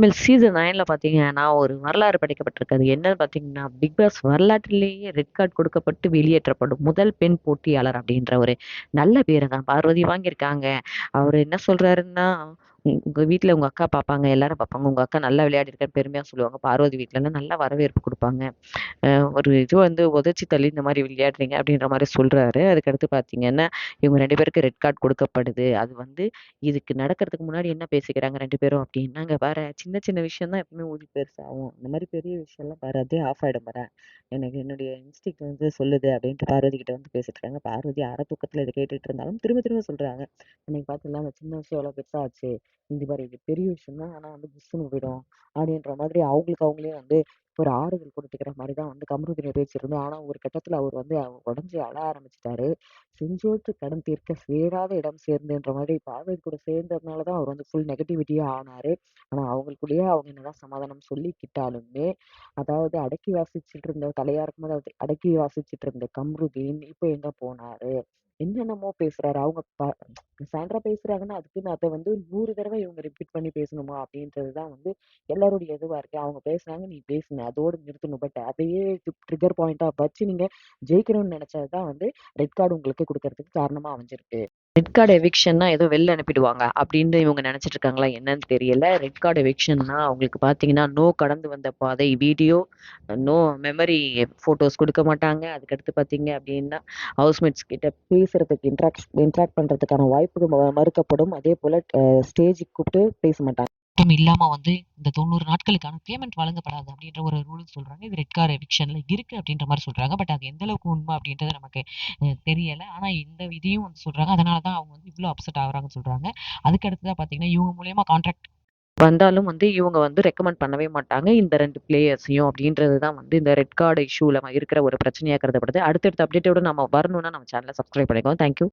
Tamil season 9ல பார்த்தீங்கன்னா, ஒரு வரலாறு படைக்கப்பட்டிருக்கு. அது என்னன்னு பார்த்தீங்கன்னா, பிக் பாஸ் வரலாற்றிலேயே ரெட் கார்ட் கொடுக்கப்பட்டு வெளியேற்றப்படும் முதல் பெண் போட்டியாளர் அப்படின்ற ஒரு நல்ல பேர தான் பார்வதி வாங்கியிருக்காங்க. அவரு என்ன சொல்றாருன்னா, உங்க வீட்ல உங்க அக்கா பார்ப்பாங்க, எல்லாரும் பார்ப்பாங்க. உங்க அக்கா நல்லா விளையாடியிருக்கான்னு பெருமையா சொல்லுவாங்க. பார்வதி வீட்லலாம் நல்ல வரவேற்பு குடுப்பாங்க. ஒரு இது வந்து உதைச்சு தள்ளி இந்த மாரி விளையாடுறீங்க அப்படின்ற மாரி சொல்றாரு. அதுக்கடுத்து பார்த்தீங்கன்னா, இவங்க 2 பேருக்கு ரெட் கார்ட் கொடுக்கப்படுது. அது வந்து இதுக்கு நடக்கிறதுக்கு முன்னாடி என்ன பேசிக்கிறாங்க 2 பேரும் அப்டின்னா, "அங்க பாரேன் சின்ன சின்ன விஷயம் தான் எப்பவுமே ஊதி பெருசாகும். இந்த மாரி பெரிய விஷயம்லாம் பாரு அப்படியே ஆஃப் ஆயிடும் பாரேன். எனக்கு என்னுடைய இன்ஸ்டிங்க்ட் வந்து சொல்லுது" அப்படின்ட்டு பார்வதி கிட்ட வந்து பேசிட்டு இருக்காங்க. பார்வதி அரை தூக்கத்துல இத கேட்டுட்டு இருந்தாலும் திரும்ப திரும்ப சொல்றாங்க. "அன்னைக்கு பார்த்தீங்களா அந்த சின்ன விஷயம் எவ்வளோ பெருசா ஆச்சு. இந்த பாரு இது பெரிய விஷயம் தான். ஆனா வந்து புஸ்ஸுன்னு போயிடும்." அப்படின்ற மாதிரி அவங்களுக்கு அவங்களே வந்து ஒரு ஆறுதல் குடுத்துக்கிற மாரி தான் வந்து கமருதீன் பேசியிருந்தது. ஆனா ஒரு கட்டத்துல அவர் வந்து உடைஞ்சு அழ ஆரம்பிச்சுட்டாரு. "செஞ்சோற்று கடன் தீர்க்க சேராத இடம் சேர்ந்துன்ற" மாதிரி பார்வதி கூட சேர்ந்ததுனால தான் அவர் வந்து ஃபுல் நெகட்டிவிட்டியா ஆனாரு. ஆனா அவங்களுக்குள்ளேயே அவங்க என்னதான் சமாதானம் சொல்லிக்கிட்டாலுமே, அதாவது அடக்கி வாசிச்சுட்டு இருந்த தலையா இருக்கும்போது அடக்கி வாசிச்சுட்டு இருந்த கம்ருதீன் இப்ப எங்க போனாரு? என்னென்னமோ பேசுறாரு. அவங்க சாண்ட்ரா பேசுறாங்கன்னா, அதுக்குன்னு அத வந்து 100 தடவ இவங்க ரிப்பீட் பண்ணி பேசணுமா? அப்படின்றது தான் வந்து எல்லாருடைய இதுவா இருக்கு. அவங்க பேசுனாங்க, நீ பேசுன. அதோட நிறுத்தணும். பட் அதையே ட்ரிகர் பாயிண்ட்டா வச்சு நீங்க ஜெயிக்கணும்னு நெனச்சது தான் வந்து ரெட் கார்டு உங்களுக்கு குடுக்கறதுக்கு காரணமா அமைஞ்சிருக்கு. ரெட் கார்டு எவிக்ஷன்னா ஏதோ வெளில அனுப்பிடுவாங்க அப்படின்னு இவங்க நெனச்சுட்டு இருக்காங்களா என்னன்னு தெரியல. ரெட் கார்டு எவிக்ஷன்னா அவங்களுக்கு பார்த்தீங்கன்னா, நோ கடந்து வந்த பாதை வீடியோ, நோ மெமரி ஃபோட்டோஸ் குடுக்க மாட்டாங்க. அதுக்கடுத்து பார்த்தீங்க அப்படின்னா, ஹவுஸ்மேட்ஸ் கிட்ட பேசுறதுக்கு இன்டராக்ட் பண்றதுக்கான வாய்ப்புகள் மறுக்கப்படும். அதேபோல ஸ்டேஜுக்கு கூப்பிட்டு பேச மாட்டாங்க. மட்டும் இல்லாம வந்து இந்த 90 நாட்களுக்கான பேமெண்ட் வழங்கப்படாது அப்படின்ற ஒரு ரூல் சொல்றாங்க. இது ரெட் கார்ட் எவிக்ஷன்ல இருக்கு அப்படின்ற மாரி சொல்றாங்க. பட் அது எந்த அளவுக்கு உண்மை அப்படின்றது நமக்கு தெரியல. ஆனா இந்த இதையும் வந்து சொல்றாங்க. அதனால தான் அவங்க வந்து இவ்ளோ அப்செட் ஆகுறாங்கன்னு சொல்றாங்க. அதுக்கு அடுத்ததா பார்த்தீங்கன்னா, இவங்க மூலியமா கான்ட்ராக்ட் வந்தாலும் வந்து இவங்க வந்து ரெக்கமெண்ட் பண்ணவே மாட்டாங்க. இந்த 2 பிளேயர்ஸையும் அப்படின்றது தான் வந்து இந்த ரெட் கார்ட் இஷ்யூல இருக்கிற ஒரு பிரச்சனையா கருதப்படுது. அடுத்தடுத்த அப்டேட்டோட நம்ம வரணும்னா நம்ம சேனல சப்ஸ்கிரைப் பண்ணிக்கோங்க. Thank you.